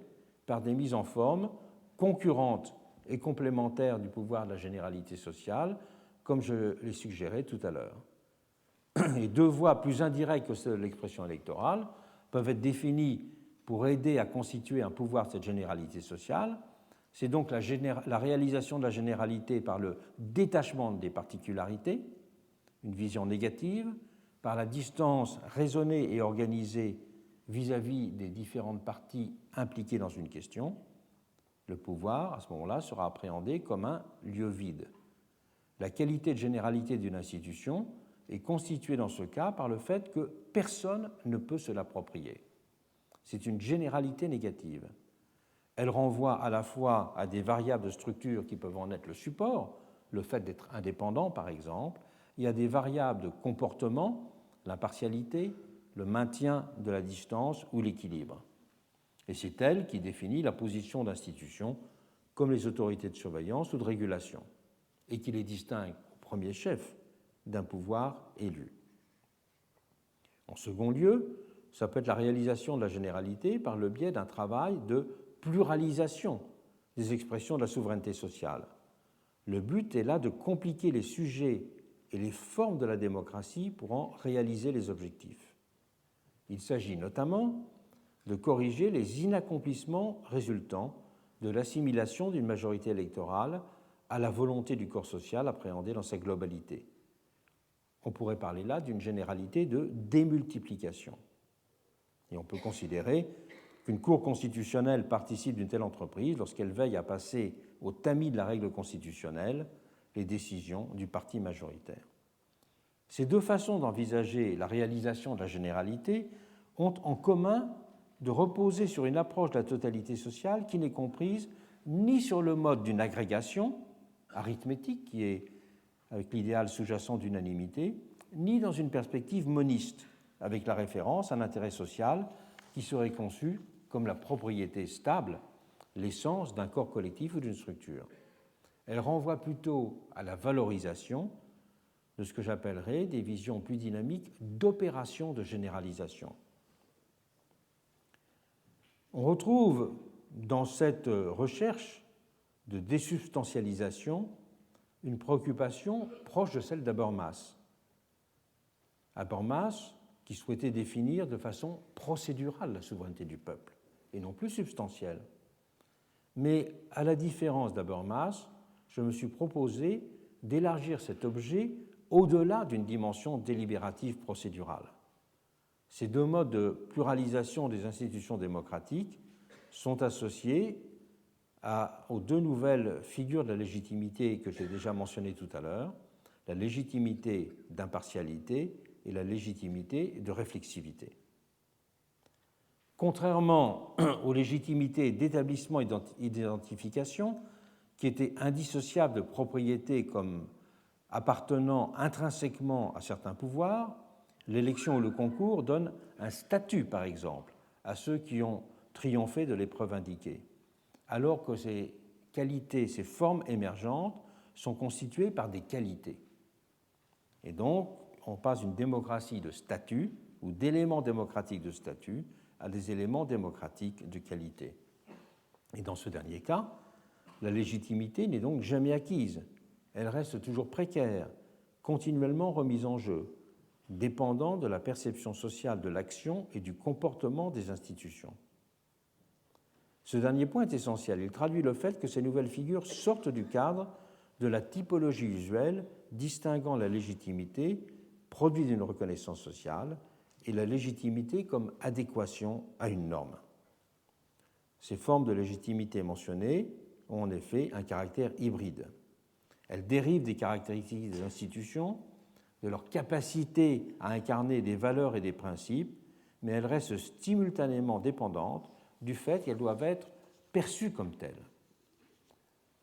par des mises en forme concurrentes et complémentaires du pouvoir de la généralité sociale, comme je l'ai suggéré tout à l'heure. Et deux voies plus indirectes que celles de l'expression électorale peuvent être définies pour aider à constituer un pouvoir de cette généralité sociale. C'est donc la réalisation de la généralité par le détachement des particularités, une vision négative, par la distance raisonnée et organisée vis-à-vis des différentes parties impliquées dans une question. Le pouvoir, à ce moment-là, sera appréhendé comme un lieu vide. La qualité de généralité d'une institution est constituée dans ce cas par le fait que personne ne peut se l'approprier. C'est une généralité négative. Elle renvoie à la fois à des variables de structure qui peuvent en être le support, le fait d'être indépendant par exemple, et à des variables de comportement, l'impartialité, le maintien de la distance ou l'équilibre. Et c'est elle qui définit la position d'institutions comme les autorités de surveillance ou de régulation, et qui les distingue au premier chef d'un pouvoir élu. En second lieu, ça peut être la réalisation de la généralité par le biais d'un travail de pluralisation des expressions de la souveraineté sociale. Le but est là de compliquer les sujets et les formes de la démocratie pour en réaliser les objectifs. Il s'agit notamment de corriger les inaccomplissements résultant de l'assimilation d'une majorité électorale à la volonté du corps social appréhendée dans sa globalité. On pourrait parler là d'une généralité de démultiplication. Et on peut considérer qu'une Cour constitutionnelle participe d'une telle entreprise lorsqu'elle veille à passer au tamis de la règle constitutionnelle les décisions du parti majoritaire. Ces deux façons d'envisager la réalisation de la généralité ont en commun de reposer sur une approche de la totalité sociale qui n'est comprise ni sur le mode d'une agrégation arithmétique, qui est avec l'idéal sous-jacent d'unanimité, ni dans une perspective moniste, avec la référence à un intérêt social qui serait conçu comme la propriété stable, l'essence d'un corps collectif ou d'une structure. Elle renvoie plutôt à la valorisation de ce que j'appellerais des visions plus dynamiques d'opérations de généralisation. On retrouve dans cette recherche de désubstantialisation une préoccupation proche de celle d'Habermas. Habermas, qui souhaitait définir de façon procédurale la souveraineté du peuple, et non plus substantielle. Mais à la différence d'Habermas, je me suis proposé d'élargir cet objet au-delà d'une dimension délibérative procédurale. Ces deux modes de pluralisation des institutions démocratiques sont associés aux deux nouvelles figures de la légitimité que j'ai déjà mentionnées tout à l'heure, la légitimité d'impartialité et la légitimité de réflexivité. Contrairement aux légitimités d'établissement et d'identification, qui étaient indissociables de propriétés comme appartenant intrinsèquement à certains pouvoirs, l'élection ou le concours donnent un statut, par exemple, à ceux qui ont triomphé de l'épreuve indiquée, alors que ces qualités, ces formes émergentes sont constituées par des qualités. Et donc, on passe d'une démocratie de statut ou d'éléments démocratiques de statut à des éléments démocratiques de qualité. Et dans ce dernier cas, la légitimité n'est donc jamais acquise. Elle reste toujours précaire, continuellement remise en jeu, dépendant de la perception sociale de l'action et du comportement des institutions. Ce dernier point est essentiel. Il traduit le fait que ces nouvelles figures sortent du cadre de la typologie usuelle distinguant la légitimité, produit d'une reconnaissance sociale, et la légitimité comme adéquation à une norme. Ces formes de légitimité mentionnées ont en effet un caractère hybride. Elles dérivent des caractéristiques des institutions, de leur capacité à incarner des valeurs et des principes, mais elles restent simultanément dépendantes du fait qu'elles doivent être perçues comme telles.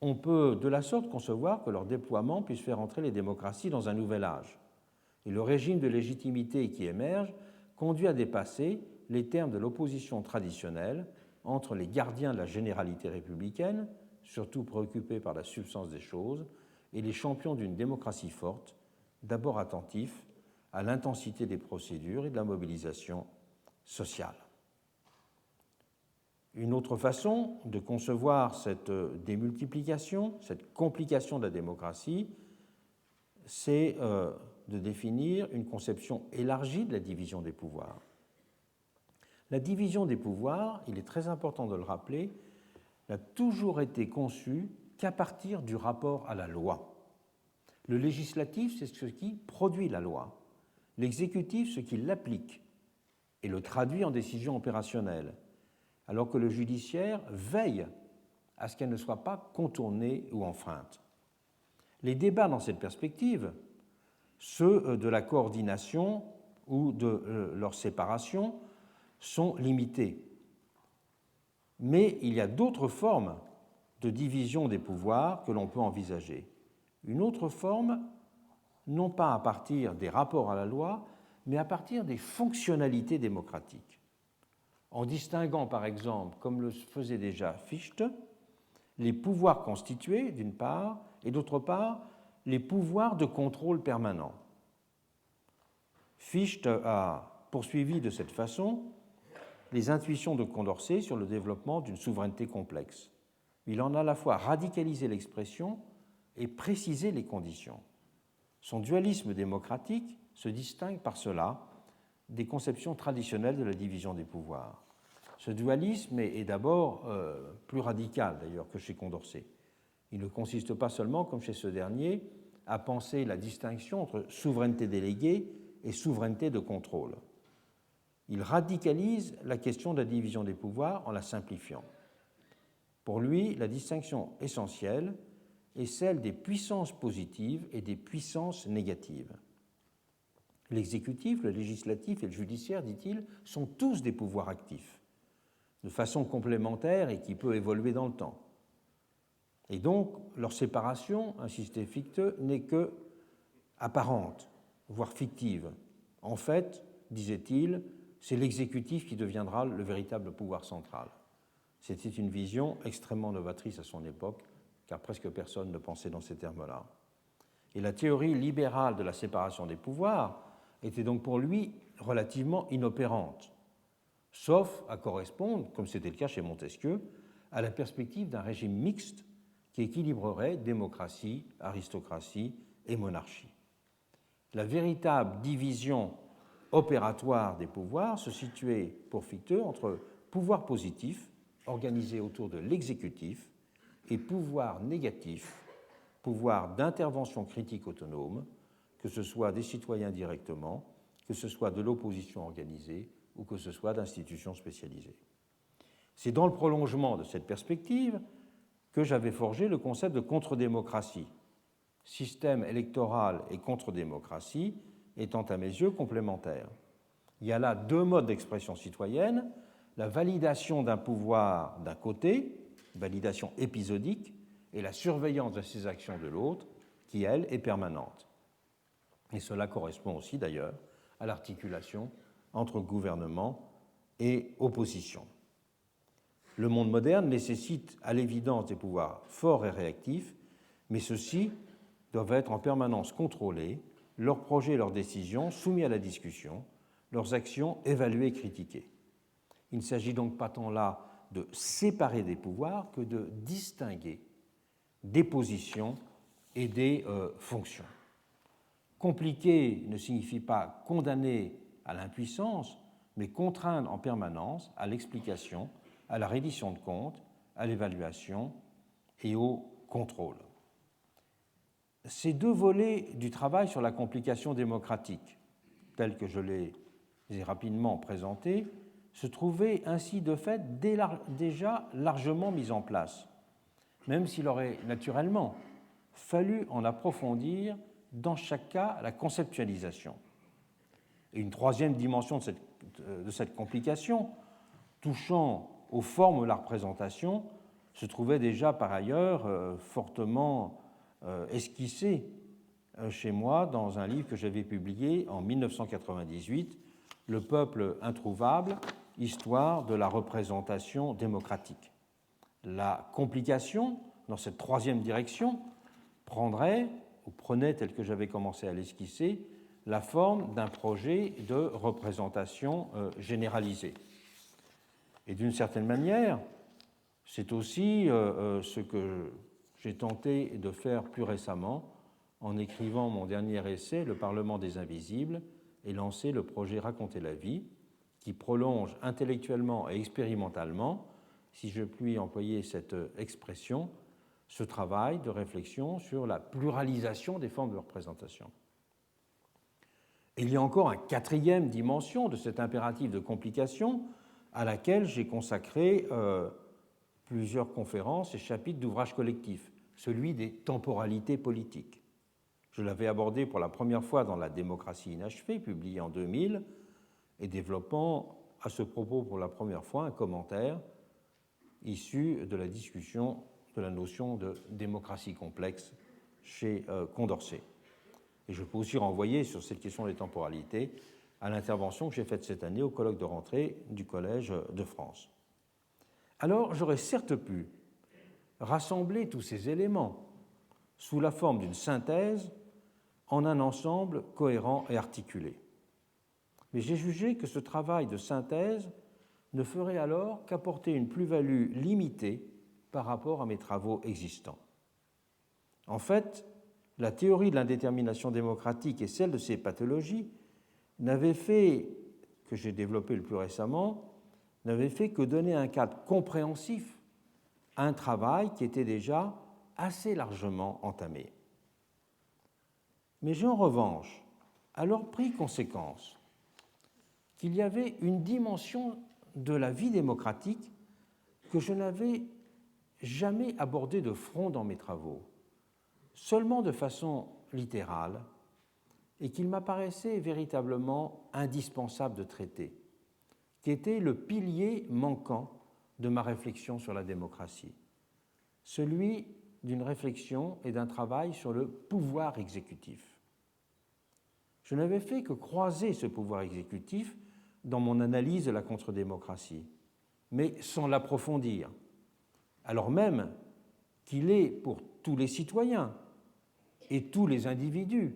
On peut de la sorte concevoir que leur déploiement puisse faire entrer les démocraties dans un nouvel âge. Et le régime de légitimité qui émerge conduit à dépasser les termes de l'opposition traditionnelle entre les gardiens de la généralité républicaine, surtout préoccupés par la substance des choses, et les champions d'une démocratie forte, d'abord attentifs à l'intensité des procédures et de la mobilisation sociale. Une autre façon de concevoir cette démultiplication, cette complication de la démocratie, c'est de définir une conception élargie de la division des pouvoirs. La division des pouvoirs, il est très important de le rappeler, n'a toujours été conçue qu'à partir du rapport à la loi. Le législatif, c'est ce qui produit la loi. L'exécutif, ce qui l'applique et le traduit en décision opérationnelle, alors que le judiciaire veille à ce qu'elle ne soit pas contournée ou enfreinte. Les débats dans cette perspective, ceux de la coordination ou de leur séparation, sont limités. Mais il y a d'autres formes de division des pouvoirs que l'on peut envisager. Une autre forme, non pas à partir des rapports à la loi, mais à partir des fonctionnalités démocratiques. En distinguant, par exemple, comme le faisait déjà Fichte, les pouvoirs constitués, d'une part, et d'autre part, les pouvoirs de contrôle permanent. Fichte a poursuivi de cette façon les intuitions de Condorcet sur le développement d'une souveraineté complexe. Il en a à la fois radicalisé l'expression et précisé les conditions. Son dualisme démocratique se distingue par cela des conceptions traditionnelles de la division des pouvoirs. Ce dualisme est d'abord plus radical d'ailleurs que chez Condorcet. Il ne consiste pas seulement, comme chez ce dernier, à penser la distinction entre souveraineté déléguée et souveraineté de contrôle. Il radicalise la question de la division des pouvoirs en la simplifiant. Pour lui, la distinction essentielle est celle des puissances positives et des puissances négatives. L'exécutif, le législatif et le judiciaire, dit-il, sont tous des pouvoirs actifs, de façon complémentaire et qui peut évoluer dans le temps. Et donc, leur séparation, insistait Fichte, n'est que apparente, voire fictive. En fait, disait-il, c'est l'exécutif qui deviendra le véritable pouvoir central. C'était une vision extrêmement novatrice à son époque, car presque personne ne pensait dans ces termes-là. Et la théorie libérale de la séparation des pouvoirs était donc pour lui relativement inopérante, sauf à correspondre, comme c'était le cas chez Montesquieu, à la perspective d'un régime mixte qui équilibrerait démocratie, aristocratie et monarchie. La véritable division opératoire des pouvoirs se situait pour Fichte entre pouvoir positif, organisé autour de l'exécutif, et pouvoir négatif, pouvoir d'intervention critique autonome, que ce soit des citoyens directement, que ce soit de l'opposition organisée ou que ce soit d'institutions spécialisées. C'est dans le prolongement de cette perspective que j'avais forgé le concept de contre-démocratie, système électoral et contre-démocratie étant à mes yeux complémentaires. Il y a là deux modes d'expression citoyenne, la validation d'un pouvoir d'un côté, validation épisodique, et la surveillance de ses actions de l'autre, qui, elle, est permanente. Et cela correspond aussi, d'ailleurs, à l'articulation entre gouvernement et opposition. Le monde moderne nécessite à l'évidence des pouvoirs forts et réactifs, mais ceux-ci doivent être en permanence contrôlés, leurs projets et leurs décisions soumis à la discussion, leurs actions évaluées et critiquées. Il ne s'agit donc pas tant là de séparer des pouvoirs que de distinguer des positions et des fonctions. Compliquer ne signifie pas condamner à l'impuissance, mais contraindre en permanence à l'explication, à la reddition de comptes, à l'évaluation et au contrôle. Ces deux volets du travail sur la complication démocratique, tels que je les ai rapidement présentés, se trouvaient ainsi de fait déjà largement mis en place, même s'il aurait naturellement fallu en approfondir dans chaque cas la conceptualisation. Et une troisième dimension de cette complication, touchant aux formes de la représentation, se trouvait déjà par ailleurs fortement esquissée chez moi dans un livre que j'avais publié en 1998, Le peuple introuvable, histoire de la représentation démocratique. La complication, dans cette troisième direction, prenait, tel que j'avais commencé à l'esquisser, la forme d'un projet de représentation généralisée. Et d'une certaine manière, c'est aussi ce que j'ai tenté de faire plus récemment en écrivant mon dernier essai, Le Parlement des Invisibles, et lancé le projet Raconter la vie, qui prolonge intellectuellement et expérimentalement, si je puis employer cette expression, ce travail de réflexion sur la pluralisation des formes de représentation. Et il y a encore une quatrième dimension de cet impératif de complication à laquelle j'ai consacré plusieurs conférences et chapitres d'ouvrages collectifs, celui des temporalités politiques. Je l'avais abordé pour la première fois dans La démocratie inachevée, publié en 2000, et développant à ce propos pour la première fois un commentaire issu de la discussion de la notion de démocratie complexe chez Condorcet. Et je peux aussi renvoyer sur cette question des temporalités à l'intervention que j'ai faite cette année au colloque de rentrée du Collège de France. Alors, j'aurais certes pu rassembler tous ces éléments sous la forme d'une synthèse en un ensemble cohérent et articulé. Mais j'ai jugé que ce travail de synthèse ne ferait alors qu'apporter une plus-value limitée par rapport à mes travaux existants. En fait, la théorie de l'indétermination démocratique et celle de ses pathologies n'avaient fait, que j'ai développé le plus récemment, n'avaient fait que donner un cadre compréhensif à un travail qui était déjà assez largement entamé. Mais j'ai en revanche alors pris conscience qu'il y avait une dimension de la vie démocratique que je n'avais jamais abordée de front dans mes travaux, seulement de façon littérale, et qu'il m'apparaissait véritablement indispensable de traiter, qui était le pilier manquant de ma réflexion sur la démocratie, celui d'une réflexion et d'un travail sur le pouvoir exécutif. Je n'avais fait que croiser ce pouvoir exécutif dans mon analyse de la contre-démocratie, mais sans l'approfondir, alors même qu'il est pour tous les citoyens et tous les individus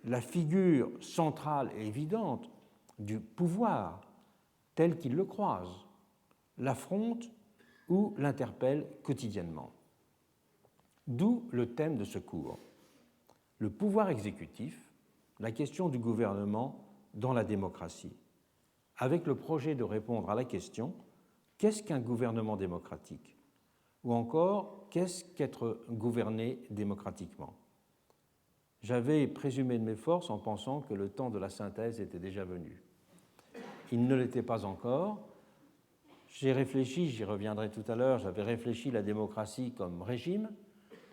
la figure centrale et évidente du pouvoir tel qu'il le croise, l'affronte ou l'interpelle quotidiennement. D'où le thème de ce cours, le pouvoir exécutif, la question du gouvernement dans la démocratie, avec le projet de répondre à la question « Qu'est-ce qu'un gouvernement démocratique ?» ou encore « Qu'est-ce qu'être gouverné démocratiquement ?» J'avais présumé de mes forces en pensant que le temps de la synthèse était déjà venu. Il ne l'était pas encore. J'ai réfléchi, j'y reviendrai tout à l'heure, j'avais réfléchi la démocratie comme régime,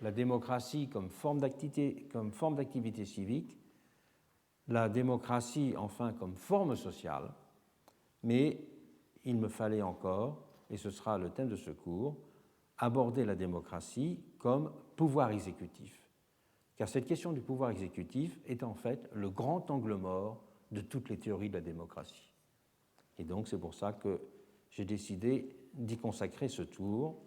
la démocratie comme forme d'activité civique, la démocratie enfin comme forme sociale, mais il me fallait encore, et ce sera le thème de ce cours, aborder la démocratie comme pouvoir exécutif. Car cette question du pouvoir exécutif est en fait le grand angle mort de toutes les théories de la démocratie. Et donc c'est pour ça que j'ai décidé d'y consacrer ce tour,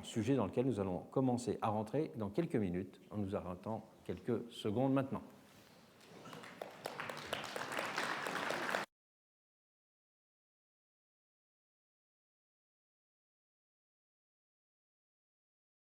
sujet dans lequel nous allons commencer à rentrer dans quelques minutes. On nous arrêtons quelques secondes maintenant.